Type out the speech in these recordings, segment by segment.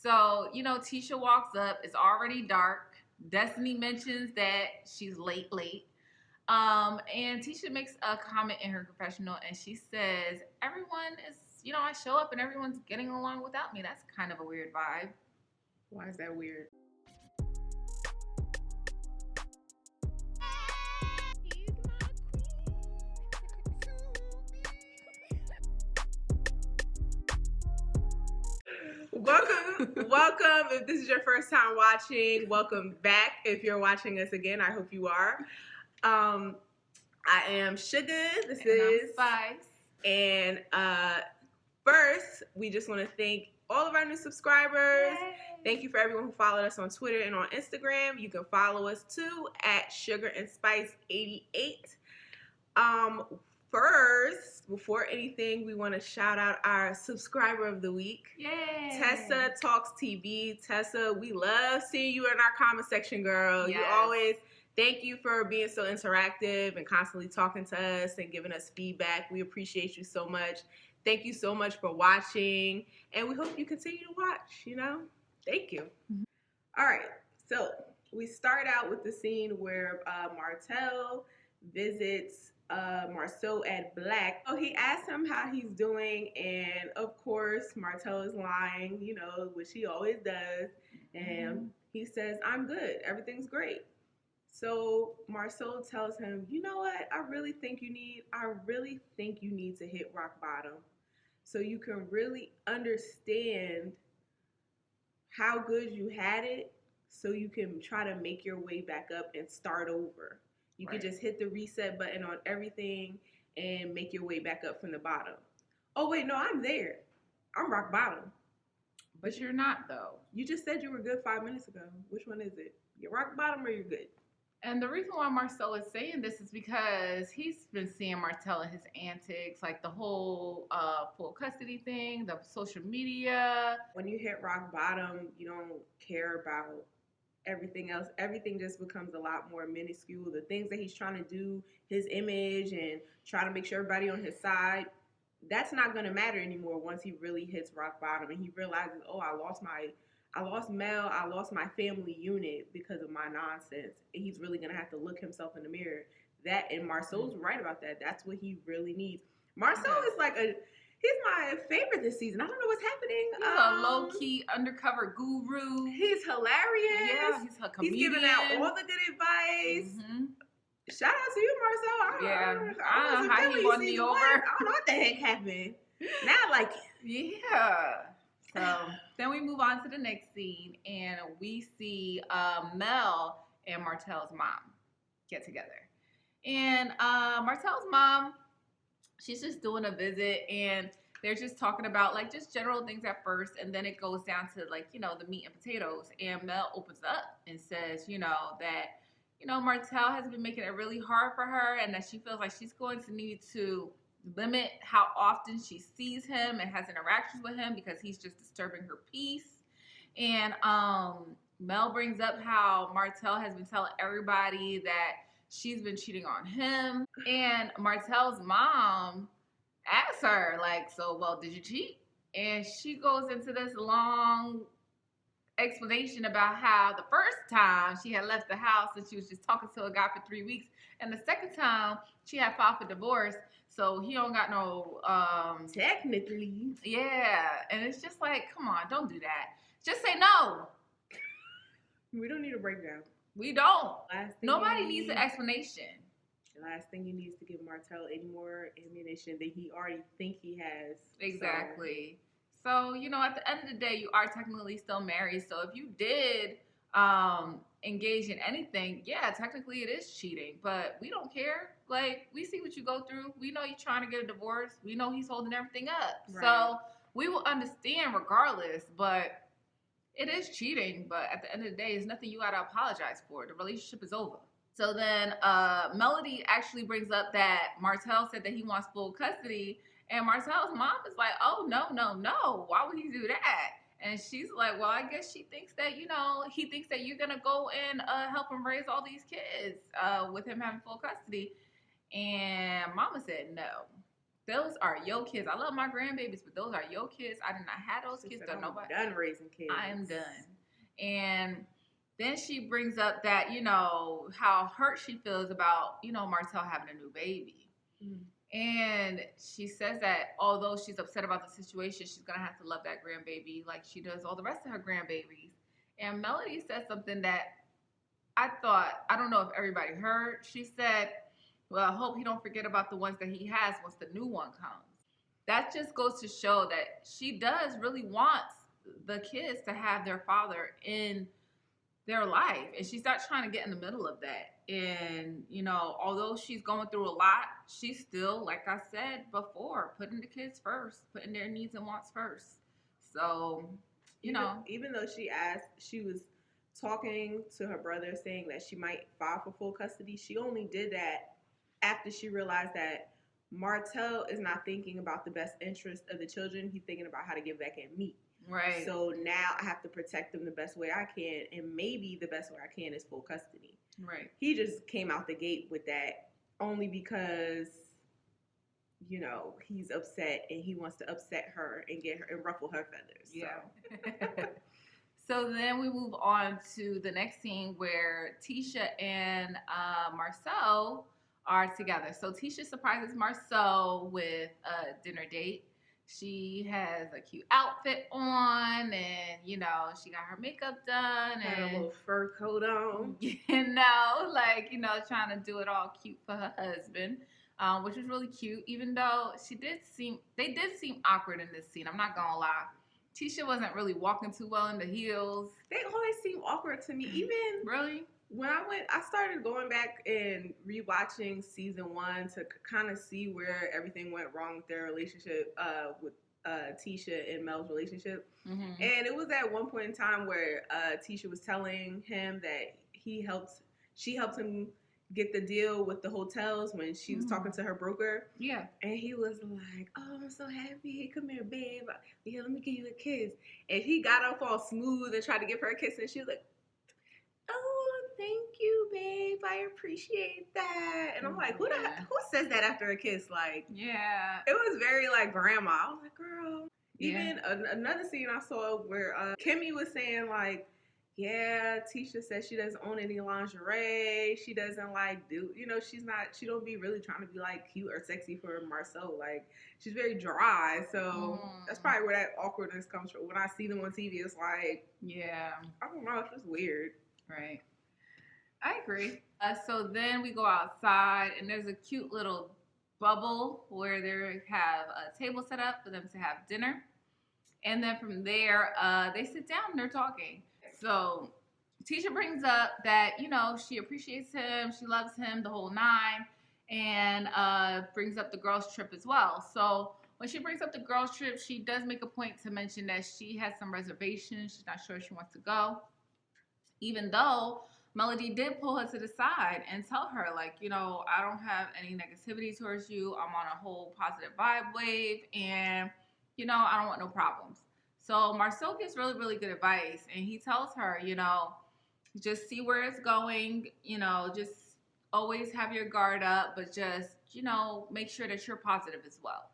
So, you know, Tisha walks up. It's already dark. Destiny mentions that she's late. And Tisha makes a comment in her confessional, and she says, everyone is, you know, I show up and everyone's getting along without me. That's kind of a weird vibe. Why is that weird? Welcome. If this is your first time watching, welcome back. If you're watching us again, I hope you are. I am Sugar. This is Spice. And first, we just want to thank all of our new subscribers. Yay. Thank you for everyone who followed us on Twitter and on Instagram. You can follow us too at Sugar and Spice 88. First, before anything, we want to shout out our subscriber of the week. Yay! Tessa Talks TV. Tessa, we love seeing you in our comment section, girl. Yes. You always, thank you for being so interactive and constantly talking to us and giving us feedback. We appreciate you so much. Thank you so much for watching, and we hope you continue to watch, you know? Thank you. Mm-hmm. All right, so we start out with the scene where Martell visits Marceau at Black. So he asks him how he's doing, and of course Martell is lying, you know, which he always does. And he says, I'm good, everything's great. So Marceau tells him, you know what, I really think you need to hit rock bottom so you can really understand how good you had it, so you can try to make your way back up and start over. You can just hit the reset button on everything and make your way back up from the bottom. Oh, wait, no, I'm there. I'm rock bottom. But you're not, though. You just said you were good 5 minutes ago. Which one is it? You're rock bottom or you're good? And the reason why Marcel is saying this is because he's been seeing Martell and his antics, like the whole full custody thing, the social media. When you hit rock bottom, you don't care about everything else. Everything just becomes a lot more minuscule. The things that he's trying to do, his image and trying to make sure everybody on his side, that's not going to matter anymore once he really hits rock bottom and he realizes, oh, I lost Mel, I lost my family unit because of my nonsense. And he's really going to have to look himself in the mirror. That, and Marceau's right about that. That's what he really needs. Marceau is like he's my favorite this season. I don't know what's happening. He's a low-key undercover guru. He's hilarious. Yeah, he's a comedian. He's giving out all the good advice. Mm-hmm. Shout out to you, Marceau. I don't know how he won me over. I don't know what the heck happened. Now I like it. Yeah. So then we move on to the next scene, and we see Mel and Martell's mom get together. And Martell's mom, she's just doing a visit, and they're just talking about like just general things at first, and then it goes down to like, you know, the meat and potatoes. And Mel opens up and says, you know, that, you know, Martell has been making it really hard for her, and that she feels like she's going to need to limit how often she sees him and has interactions with him because he's just disturbing her peace. And Mel brings up how Martell has been telling everybody that she's been cheating on him. And Martell's mom asks her, like, so, well, did you cheat? And she goes into this long explanation about how the first time she had left the house and she was just talking to a guy for 3 weeks. And the second time she had filed for divorce. So he don't got no... technically. Yeah. And it's just like, come on, don't do that. Just say no. We don't need a breakdown. We don't. Nobody needs an explanation. The last thing you need is to give Martell any more ammunition that he already think he has. Exactly. So, you know, at the end of the day, you are technically still married. So if you did engage in anything, yeah, technically it is cheating. But we don't care. Like, we see what you go through. We know you're trying to get a divorce. We know he's holding everything up. Right. So we will understand regardless. But it is cheating. But at the end of the day, there's nothing you got to apologize for. The relationship is over. So then Melody actually brings up that Martell said that he wants full custody. And Martell's mom is like, oh, no. Why would he do that? And she's like, well, I guess she thinks that, you know, he thinks that you're going to go and help him raise all these kids with him having full custody. And Mama said no. Those are your kids. I love my grandbabies, but those are your kids. I did not have those She kids. said, Don't I'm nobody. done raising kids. I am done. And then she brings up that, you know, how hurt she feels about, you know, Martell having a new baby. And she says that although she's upset about the situation, she's going to have to love that grandbaby like she does all the rest of her grandbabies. And Melody said something that I thought, I don't know if everybody heard. She said, well, I hope he don't forget about the ones that he has once the new one comes. That just goes to show that she does really want the kids to have their father in their life, and she's not trying to get in the middle of that. And you know, although she's going through a lot, she's still, like I said before, putting the kids first, putting their needs and wants first. So even though she was talking to her brother saying that she might file for full custody, she only did that after she realized that Martell is not thinking about the best interest of the children. He's thinking about how to get back at me. Right. So now I have to protect them the best way I can, and maybe the best way I can is full custody. Right. He just came out the gate with that only because, you know, he's upset and he wants to upset her and get her and ruffle her feathers. Yeah. So then we move on to the next scene where Tisha and Marcel are together. So Tisha surprises Marcel with a dinner date. She has a cute outfit on, and you know, she got her makeup done, Had and a little fur coat on. You know, like, you know, trying to do it all cute for her husband, which was really cute. Even though they did seem awkward in this scene. I'm not gonna lie. Tisha wasn't really walking too well in the heels. They always seem awkward to me. Even really, when I started going back and rewatching season 1 to kind of see where everything went wrong with their relationship, with Tisha and Mel's relationship. Mm-hmm. And it was at one point in time where Tisha was telling him that she helped him get the deal with the hotels when she was talking to her broker. Yeah. And he was like, oh, I'm so happy. Come here, babe. Yeah, let me give you a kiss. And he got up all smooth and tried to give her a kiss. And she was like, oh, thank you, babe. I appreciate that. And I'm like, who says that after a kiss? Like, yeah. It was very like grandma. I was like, girl. Even another scene I saw where Kimmy was saying like, yeah, Tisha says she doesn't own any lingerie. She doesn't like she don't be really trying to be like cute or sexy for Marcel. Like, she's very dry. So that's probably where that awkwardness comes from. When I see them on TV, it's like, yeah, I don't know, it's just weird. Right. I agree. So then we go outside, and there's a cute little bubble where they have a table set up for them to have dinner. And then from there, they sit down and they're talking. So Tisha brings up that, you know, she appreciates him, she loves him, the whole nine, and brings up the girls' trip as well. So when she brings up the girls' trip, she does make a point to mention that she has some reservations. She's not sure she wants to go. Even though Melody did pull her to the side and tell her, like, you know, I don't have any negativity towards you. I'm on a whole positive vibe wave, and, you know, I don't want no problems. So Marcel gives really, really good advice, and he tells her, you know, just see where it's going, you know, just always have your guard up, but just, you know, make sure that you're positive as well.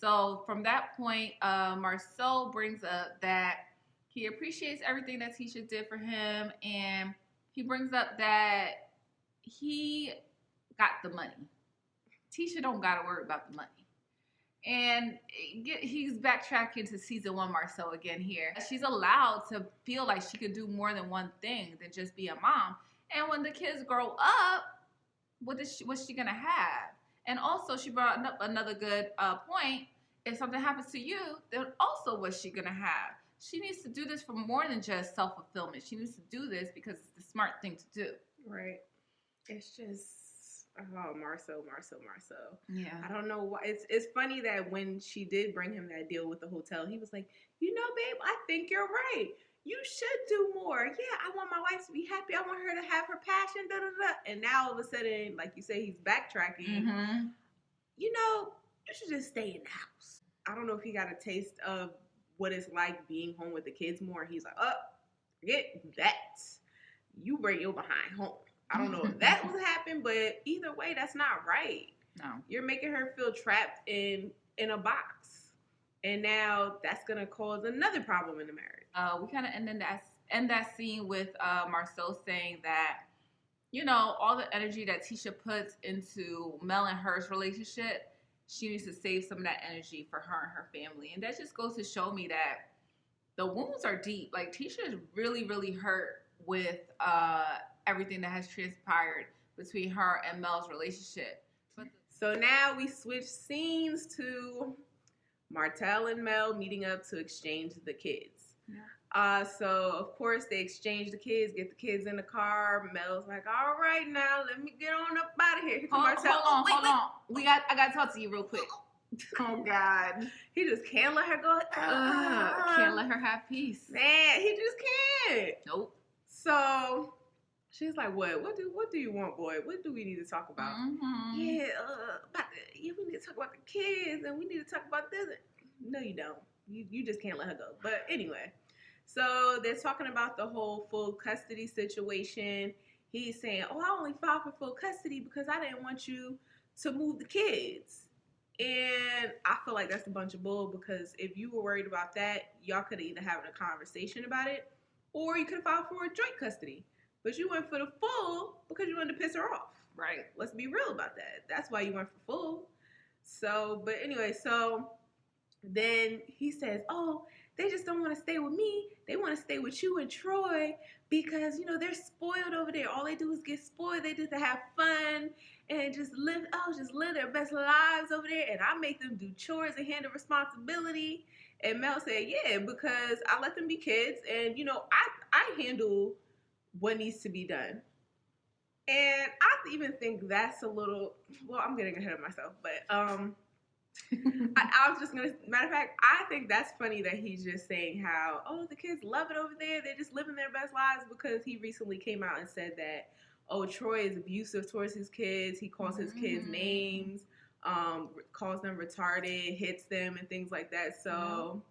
So from that point, Marcel brings up that he appreciates everything that Tisha did for him, and he brings up that he got the money. Tisha don't got to worry about the money. And he's backtracking to season 1 Marcel again here. She's allowed to feel like she could do more than one thing than just be a mom. And when the kids grow up, what's she going to have? And also, she brought up another good point. If something happens to you, then also what's she going to have? She needs to do this for more than just self-fulfillment. She needs to do this because it's the smart thing to do. Right. It's just, Marcel. Yeah. I don't know why. It's funny that when she did bring him that deal with the hotel, he was like, you know, babe, I think you're right. You should do more. Yeah, I want my wife to be happy. I want her to have her passion, da-da-da. And now all of a sudden, like you say, he's backtracking. Mm-hmm. You know, you should just stay in the house. I don't know if he got a taste of what it's like being home with the kids more. He's like, oh, forget that. You bring your behind home. I don't know if that will happen, but either way, that's not right. No. You're making her feel trapped in a box. And now that's going to cause another problem in the marriage. We kind of end that scene with Marcel saying that, you know, all the energy that Tisha puts into Mel and her's relationship, she needs to save some of that energy for her and her family. And that just goes to show me that the wounds are deep. Like, Tisha is really, really hurt with everything that has transpired between her and Mel's relationship. So now we switch scenes to Martell and Mel meeting up to exchange the kids. Yeah. So of course they exchange the kids, get the kids in the car. Mel's like, "All right, now let me get on up out of here." Hold on. I gotta talk to you real quick. Oh God, he just can't let her go. Can't let her have peace. Man, he just can't. Nope. So she's like, "What? What do you want, boy? What do we need to talk about?" Mm-hmm. Yeah, we need to talk about the kids, and we need to talk about this. No, you don't. You just can't let her go. But anyway, so they're talking about the whole full custody situation. He's saying, "Oh, I only filed for full custody because I didn't want you to move the kids." And I feel like that's a bunch of bull, because if you were worried about that, y'all could have either having a conversation about it, or you could have filed for a joint custody. But you went for the full because you wanted to piss her off. Right. Let's be real about that. That's why you went for full. So, but anyway, so then he says, "Oh, they just don't want to stay with me. They want to stay with you and Troy because, you know, they're spoiled over there. All they do is get spoiled. They just have fun and just live their best lives over there. And I make them do chores and handle responsibility." And Mel said, "Yeah, because I let them be kids. And, you know, I handle what needs to be done." And I even think that's a little, well, I'm getting ahead of myself, but I was just going to, matter of fact, I think that's funny that he's just saying how, oh, the kids love it over there. They're just living their best lives, because he recently came out and said that, oh, Troy is abusive towards his kids. He calls his kids names, calls them retarded, hits them, and things like that. So,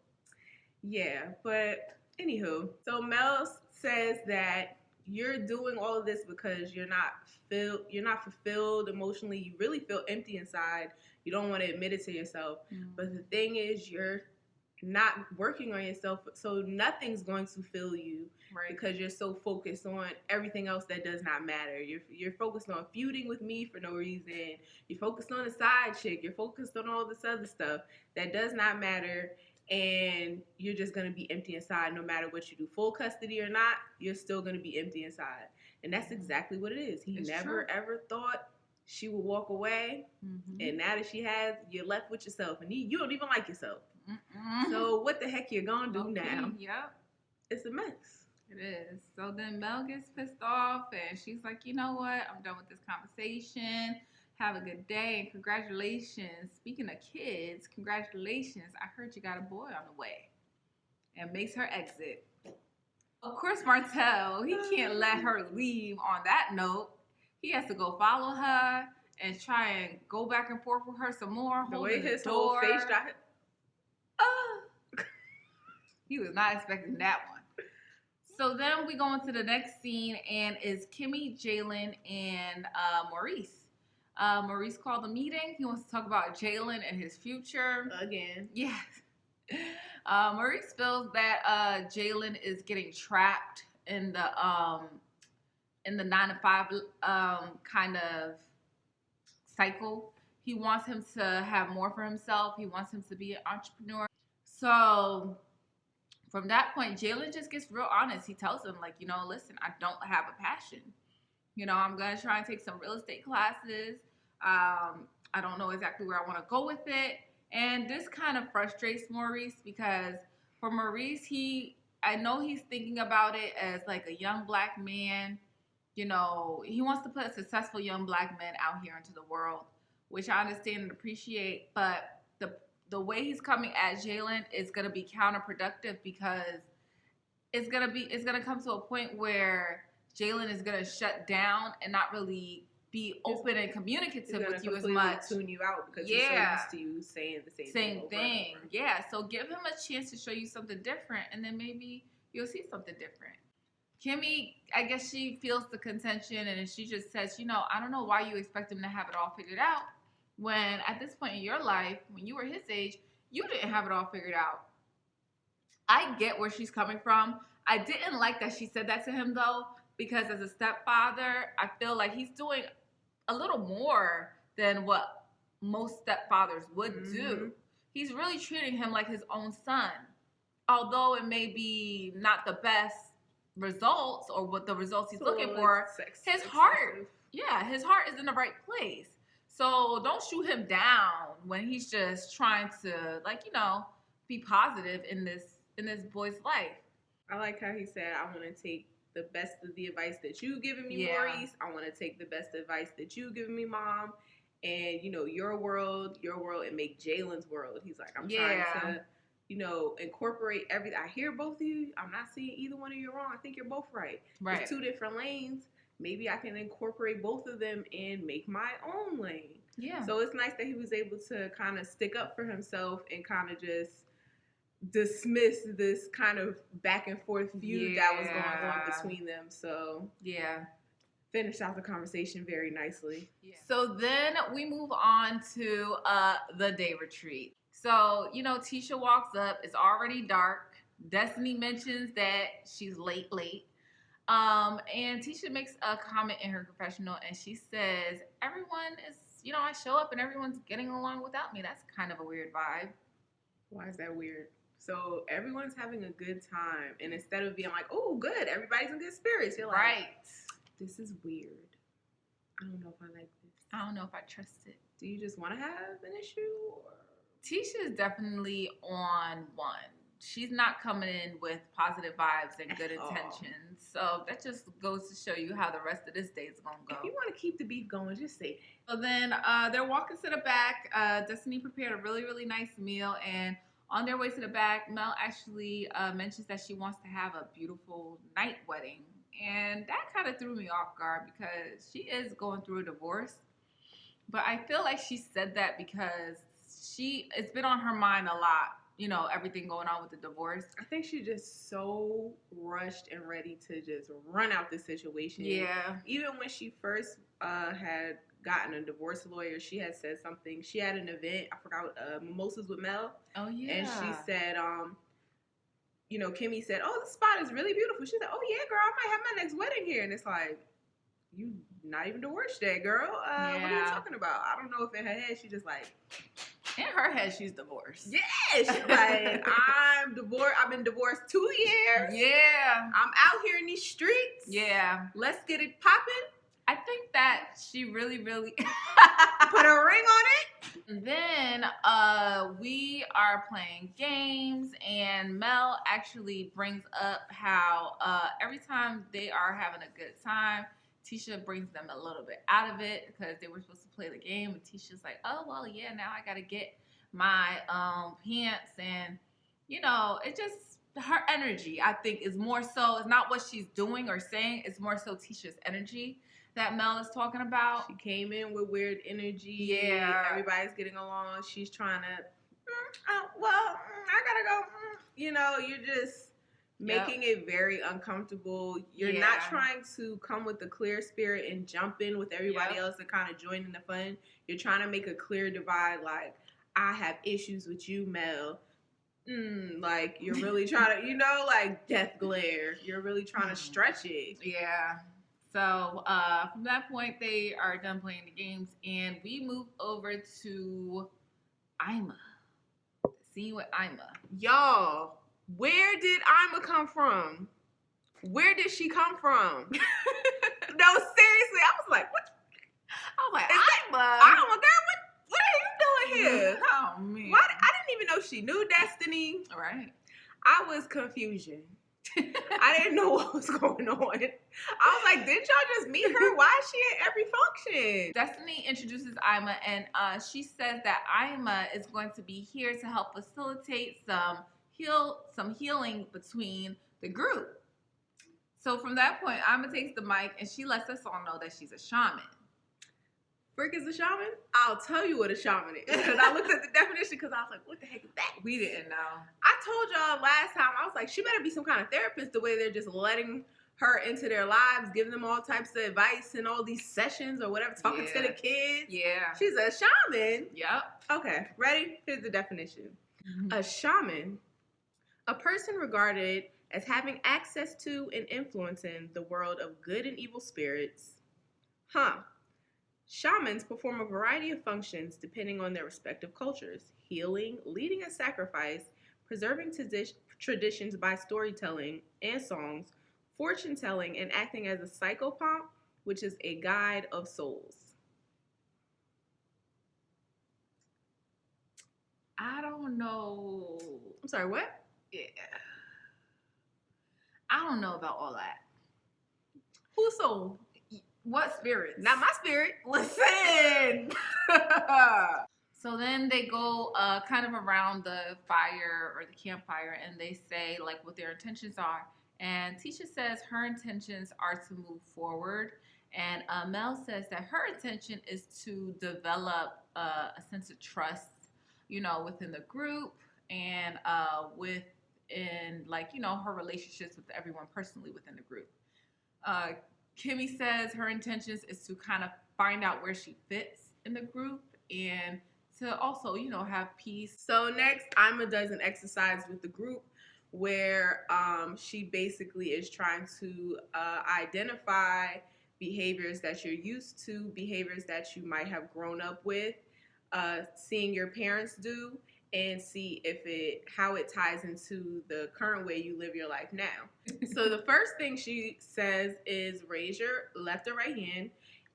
yeah, but anywho, so Mel says that you're doing all of this because you're not fulfilled emotionally. You really feel empty inside. You don't want to admit it to yourself. But the thing is, you're not working on yourself, so nothing's going to fill you, right? Because you're so focused on everything else that does not matter. You're focused on feuding with me for no reason. You're focused on a side chick. You're focused on all this other stuff that does not matter. And you're just going to be empty inside no matter what you do. Full custody or not, you're still going to be empty inside. And that's exactly what it is. It's never, ever thought she would walk away. And now that she has, you're left with yourself. And you don't even like yourself. So what the heck you're going to do now? Yep. It's a mess. It is. So then Mel gets pissed off, and she's like, "You know what? I'm done with this conversation. Have a good day, and congratulations. Speaking of kids, congratulations. I heard you got a boy on the way." And makes her exit. Of course, Martell, he can't let her leave on that note. He has to go follow her and try and go back and forth with her some more. The way his whole face dropped. He was not expecting that one. So then we go into the next scene, and it's Kimmy, Jalen, and Maurice. Maurice called a meeting. He wants to talk about Jalen and his future. Again. Yes. Maurice feels that Jalen is getting trapped in the 9-to-5 kind of cycle. He wants him to have more for himself. He wants him to be an entrepreneur. So from that point, Jalen just gets real honest. He tells him, like, you know, listen, I don't have a passion. You know, I'm going to try and take some real estate classes. I don't know exactly where I want to go with it. And this kind of frustrates Maurice, because for Maurice, I know he's thinking about it as like a young black man. You know, he wants to put a successful young black man out here into the world, which I understand and appreciate. But the way he's coming at Jalen is going to be counterproductive, because it's going to come to a point where Jalen is going to shut down and not really be open and communicative with you as much. Tune you out because he's so used to you saying the same thing. Yeah, so give him a chance to show you something different, and then maybe you'll see something different. Kimmy, I guess she feels the contention, and she just says, you know, I don't know why you expect him to have it all figured out. when at this point in your life, when you were his age, you didn't have it all figured out. I get where she's coming from. I didn't like that she said that to him, though, because as a stepfather, I feel like he's doing a little more than what most stepfathers would do. He's really treating him like his own son. Although it may be not the best results or what the results he's looking for, his heart is in the right place. So don't shoot him down when he's just trying to, like, you know, be positive in this boy's life. I like how he said, I want to take the best of the advice that you've given me, Maurice. I want to take the best advice that you've given me, Mom. And, you know, your world, and make Jalen's world. He's like, I'm trying to, you know, incorporate everything. I hear both of you. I'm not seeing either one of you wrong. I think you're both right. There's two different lanes. Maybe I can incorporate both of them and make my own lane. Yeah. So it's nice that he was able to kind of stick up for himself and kind of just dismiss this kind of back and forth feud that was going on between them. So finished out the conversation very nicely. So then we move on to the day retreat. So, you know, Tisha walks up. It's already dark. Destiny mentions that she's late. And Tisha makes a comment in her confessional, and she says, everyone is, you know, I show up and everyone's getting along without me. That's kind of a weird vibe. Why is that weird? So everyone's having a good time, and instead of being like, oh, good, everybody's in good spirits, you're like, this is weird. I don't know if I like this. I don't know if I trust it. Do you just want to have an issue? Or? Tisha is definitely on one. She's not coming in with positive vibes and good intentions. So that just goes to show you how the rest of this day is going to go. If you want to keep the beef going, just say that. So then they're walking to the back. Destiny prepared a really, really nice meal. And on their way to the back, Mel actually mentions that she wants to have a beautiful night wedding. And that kind of threw me off guard because she is going through a divorce. But I feel like she said that because it's been on her mind a lot. You know, everything going on with the divorce. I think she's just so rushed and ready to just run out the situation. Yeah. Even when she first had gotten a divorce lawyer, she had said something. She had an event, I forgot, Mimosas with Mel. Oh, yeah. And she said, you know, Kimmy said, oh, this spot is really beautiful. She said, oh, yeah, girl, I might have my next wedding here. And it's like, you not even divorced yet, girl. What are you talking about? I don't know if in her head she just like... In her head, she's divorced. Yeah, she's like, I'm divorced. I've been divorced 2 years. Yeah. I'm out here in these streets. Yeah. Let's get it popping. I think that she really, really put a ring on it. And then we are playing games, and Mel actually brings up how every time they are having a good time, Tisha brings them a little bit out of it because they were supposed to play the game. And Tisha's like, oh, well, yeah, now I got to get my pants. And, you know, it just, her energy, I think, is more so, it's not what she's doing or saying. It's more so Tisha's energy that Mel is talking about. She came in with weird energy. Yeah. Everybody's getting along. She's trying to, I got to go. You know, you're just making it very uncomfortable. You're not trying to come with a clear spirit and jump in with everybody else and kind of join in the fun. You're trying to make a clear divide, like, I have issues with you, Mel. Like, you're really trying to, you know, like, death glare. You're really trying to stretch it. Yeah. So, from that point, they are done playing the games, and we move over to Ima. The scene with Ima. Y'all, where did Ima come from? Where did she come from? No, seriously, I was like, what? I was like, Ima. Oh my God, what are you doing here? Oh man. Why? I didn't even know she knew Destiny. All right. I was confusion. I didn't know what was going on. I was like, didn't y'all just meet her? Why is she at every function? Destiny introduces Ima, and she says that Ima is going to be here to help facilitate some healing between the group. So from that point, Ima takes the mic and she lets us all know that she's a shaman. Frick is a shaman? I'll tell you what a shaman is. Because I looked at the definition because I was like, what the heck is that? We didn't know. I told y'all last time, I was like, she better be some kind of therapist the way they're just letting her into their lives, giving them all types of advice and all these sessions or whatever, talking to the kids. Yeah. She's a shaman. Yep. Okay, ready? Here's the definition. Mm-hmm. A shaman, a person regarded as having access to and influencing the world of good and evil spirits. Shamans perform a variety of functions depending on their respective cultures: healing, leading a sacrifice, preserving traditions by storytelling and songs, fortune telling, and acting as a psychopomp, which is a guide of souls. I don't know. I'm sorry, what? Yeah. I don't know about all that. Whose soul? What spirits? Not my spirit. Listen. So then they go kind of around the fire or the campfire, and they say like what their intentions are. And Tisha says her intentions are to move forward, and Mel says that her intention is to develop a sense of trust, within the group and within her relationships with everyone personally within the group. Kimmy says her intentions is to kind of find out where she fits in the group and to also, have peace. So next, Ima does an exercise with the group where she basically is trying to identify behaviors that you're used to, behaviors that you might have grown up with, seeing your parents do, and see how it ties into the current way you live your life now. So the first thing she says is raise your left or right hand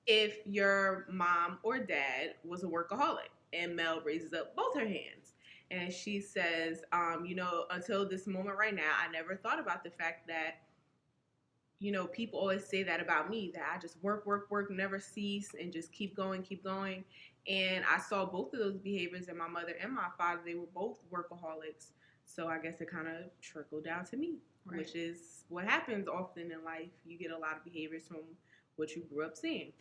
if your mom or dad was a workaholic. And Mel raises up both her hands. And she says, until this moment right now, I never thought about the fact that, people always say that about me, that I just work, never cease, and just keep going. And I saw both of those behaviors in my mother and my father. They were both workaholics. So I guess it kind of trickled down to me, right, which is what happens often in life. You get a lot of behaviors from what you grew up seeing.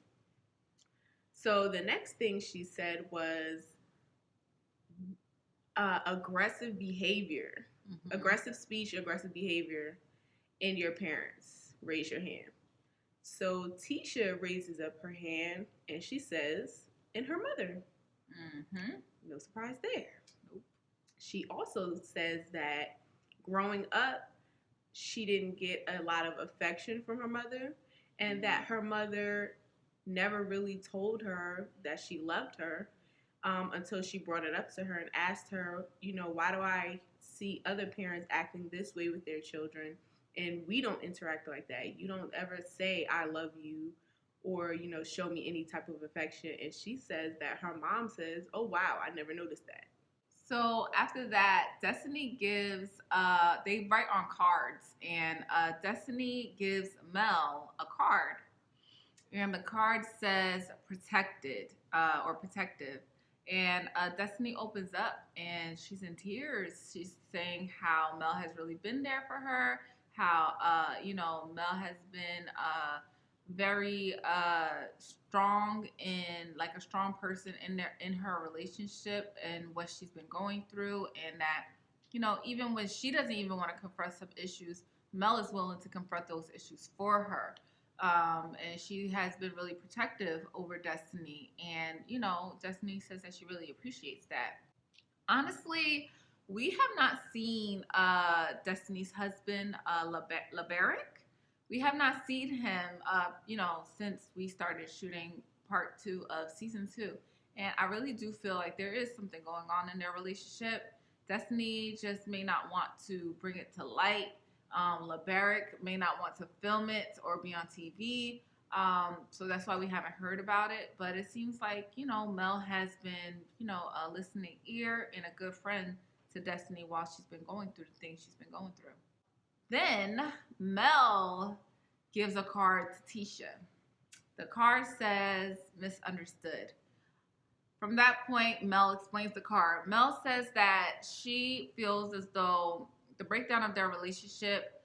So the next thing she said was aggressive behavior, aggressive speech, aggressive behavior in your parents. Raise your hand. So Tisha raises up her hand and she says, in her mother. No surprise there. Nope. She also says that growing up, she didn't get a lot of affection from her mother, and that her mother never really told her that she loved her until she brought it up to her and asked her, why do I see other parents acting this way with their children and we don't interact like that? You don't ever say, I love you, or, show me any type of affection. And she says that her mom says, oh, wow, I never noticed that. So after that, Destiny gives, they write on cards, and Destiny gives Mel a card. And the card says protected or protective. And Destiny opens up and she's in tears. She's saying how Mel has really been there for her, how, Mel has been very strong and like a strong person in her relationship and what she's been going through, and that even when she doesn't even want to confront some issues, Mel is willing to confront those issues for her, and she has been really protective over Destiny, and Destiny says that she really appreciates that. Honestly, we have not seen Destiny's husband, LaBarrick. We have not seen him, since we started shooting part 2 of season 2. And I really do feel like there is something going on in their relationship. Destiny just may not want to bring it to light. LaBarrick may not want to film it or be on TV. So that's why we haven't heard about it. But it seems like, Mel has been, a listening ear and a good friend to Destiny while she's been going through the things she's been going through. Then Mel gives a card to Tisha. The card says misunderstood. From that point, Mel explains the card. Mel says that she feels as though the breakdown of their relationship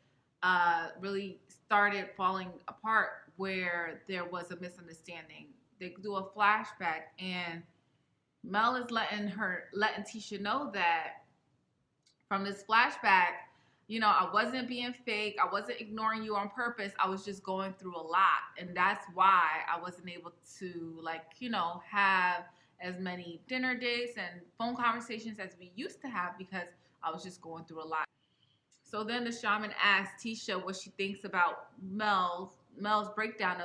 really started falling apart where there was a misunderstanding. They do a flashback, and Mel is letting Tisha know that from this flashback, I wasn't being fake. I wasn't ignoring you on purpose. I was just going through a lot. And that's why I wasn't able to, have as many dinner dates and phone conversations as we used to have because I was just going through a lot. So then the shaman asked Tisha what she thinks about Mel's breakdown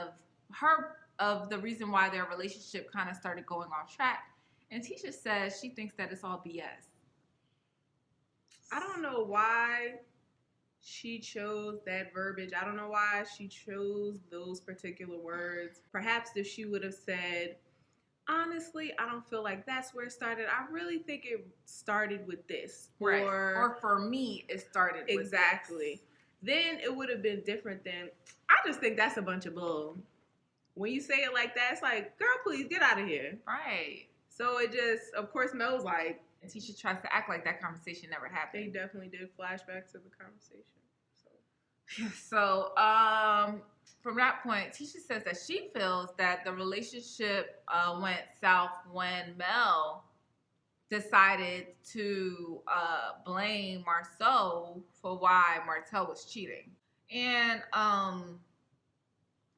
of the reason why their relationship kind of started going off track. And Tisha says she thinks that it's all BS. I don't know why she chose that verbiage. I don't know why she chose those particular words. Perhaps if she would have said, honestly, I don't feel like that's where it started. I really think it started with this. Right. Or for me, it started with exactly. This. Then it would have been different than, I just think that's a bunch of bull. When you say it like that, it's like, girl, please get out of here. Right. So it just, of course, Mel's like, and Tisha tries to act like that conversation never happened. They definitely did flashbacks to the conversation. So from that point, Tisha says that she feels that the relationship went south when Mel decided to blame Marceau for why Martell was cheating. And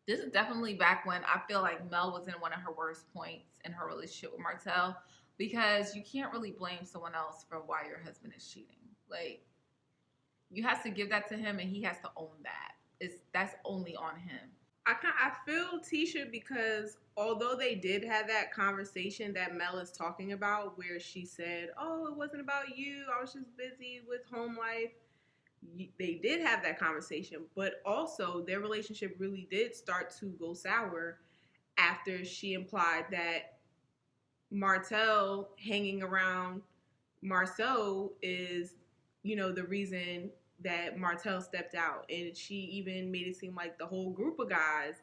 this is definitely back when I feel like Mel was in one of her worst points in her relationship with Martell, because you can't really blame someone else for why your husband is cheating. Like, you have to give that to him, and he has to own that. That's only on him. I feel Tisha, because although they did have that conversation that Mel is talking about, where she said, "Oh, it wasn't about you. I was just busy with home life." They did have that conversation, but also their relationship really did start to go sour after she implied that Martell hanging around Marceau is, the reason that Martell stepped out. And she even made it seem like the whole group of guys,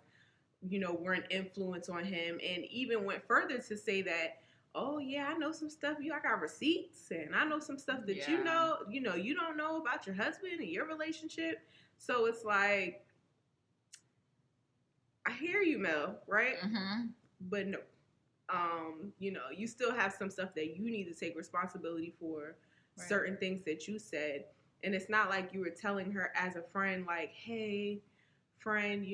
were an influence on him, and even went further to say that, oh yeah, I know some stuff. I got receipts, and I know some stuff that you don't know about your husband and your relationship. So it's like, I hear you, Mel, right? Mm-hmm. But no, you still have some stuff that you need to take responsibility for, right. Certain things that you said. And it's not like you were telling her as a friend, like, hey, friend,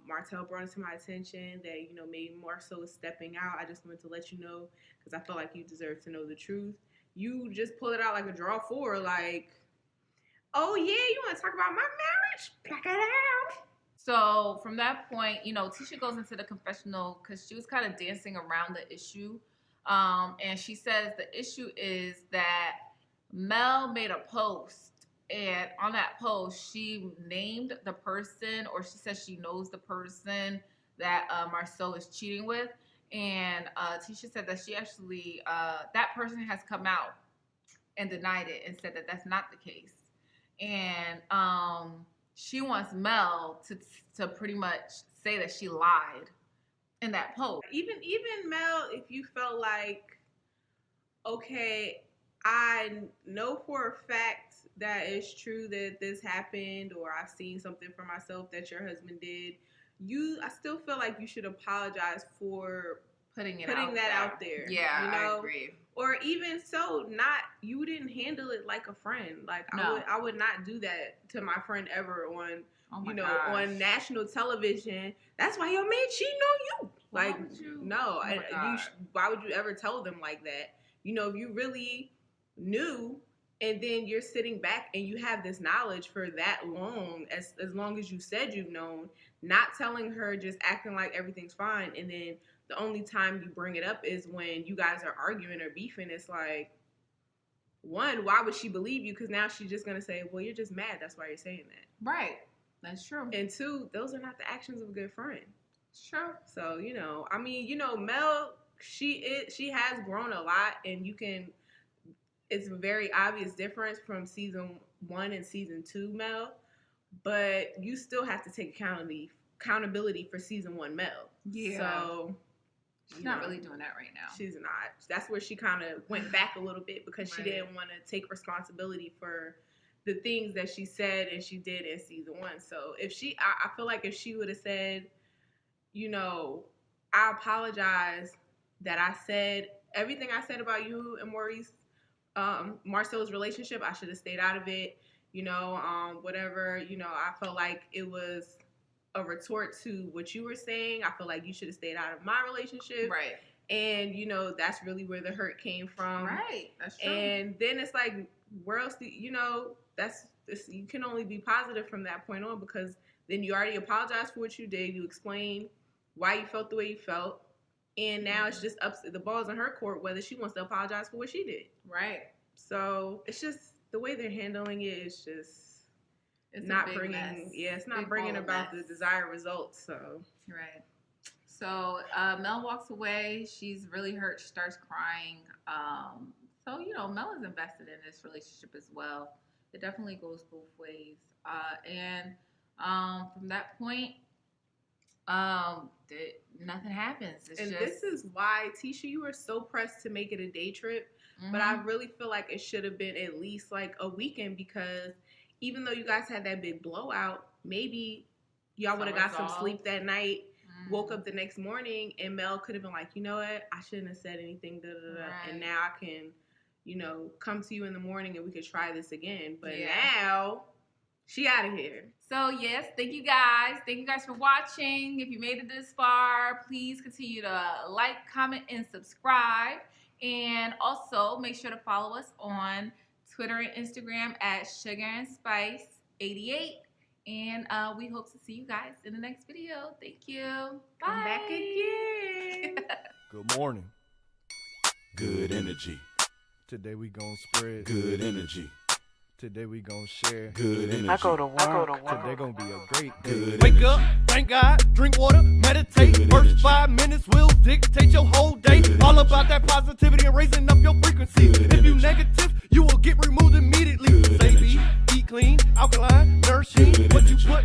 Martell brought it to my attention that, maybe Marceau is stepping out. I just wanted to let you know because I felt like you deserve to know the truth. You just pull it out like a draw four, like, oh, yeah, you want to talk about my marriage? Pluck it out. So from that point, Tisha goes into the confessional because she was kind of dancing around the issue. And she says the issue is that Mel made a post, and on that post, she named the person, or she says she knows the person that Marceau is cheating with. And Tisha said that she actually, that person has come out and denied it and said that that's not the case. And she wants Mel to pretty much say that she lied in that post. Even Mel, if you felt like, okay, I know for a fact that it's true that this happened, or I've seen something for myself that your husband did, I still feel like you should apologize for putting that out there. Yeah, I agree. Or even so, you didn't handle it like a friend. Like, no. I would not do that to my friend ever on on national television. That's why your man cheating on you. Like, no, why would you ever tell them like that? If you really knew, and then you're sitting back and you have this knowledge for that long, as long as you said you've known, not telling her, just acting like everything's fine, and then the only time you bring it up is when you guys are arguing or beefing. It's like, one, why would she believe you? Because now she's just going to say, well, you're just mad. That's why you're saying that. Right. That's true. And two, those are not the actions of a good friend. Sure. So, Mel, she has grown a lot, and it's a very obvious difference from season 1 and season 2 Mel, but you still have to take accountability for season 1 Mel. Yeah. So she's not really doing that right now. She's not. That's where she kind of went back a little bit, because she didn't want to take responsibility for the things that she said and she did in season 1. So I feel like if she would have said, I apologize that I said everything I said about you and Maurice, Marcel's relationship, I should have stayed out of it. whatever, I felt like it was a retort to what you were saying. I feel like you should have stayed out of my relationship. Right. And, that's really where the hurt came from. Right. That's true. And then it's like, where else you can only be positive from that point on, because then you already apologized for what you did. You explained why you felt the way you felt. And now it's just the ball's in her court whether she wants to apologize for what she did. Right. So it's just the way they're handling it is just it's not bringing about the desired results. So right. So Mel walks away. She's really hurt. She starts crying. So Mel is invested in this relationship as well. It definitely goes both ways. And from that point, nothing happens. This is why, Tisha, you were so pressed to make it a day trip. Mm-hmm. But I really feel like it should have been at least like a weekend, because even though you guys had that big blowout, maybe y'all would have got some sleep that night, woke up the next morning, and Mel could have been like, you know what, I shouldn't have said anything, right. And now I can, come to you in the morning and we could try this again. But now she out of here. So yes, thank you guys. Thank you guys for watching. If you made it this far, please continue to like, comment, and subscribe. And also make sure to follow us on Twitter and Instagram at sugarandspice88. And we hope to see you guys in the next video. Thank you. Bye. Come back again. Good morning. Good energy. Today we gon' spread good energy. Today we gon' share good energy. I go to work. Today gon' be a great day. Good Wake energy. up, thank God, drink water, meditate. Good First energy. 5 minutes will dictate your whole day. Good All energy. about that positivity and raising up your frequency. Good If you energy. negative, you will get removed immediately. Good Say energy. eat clean, alkaline, nourishing. Good What you energy. put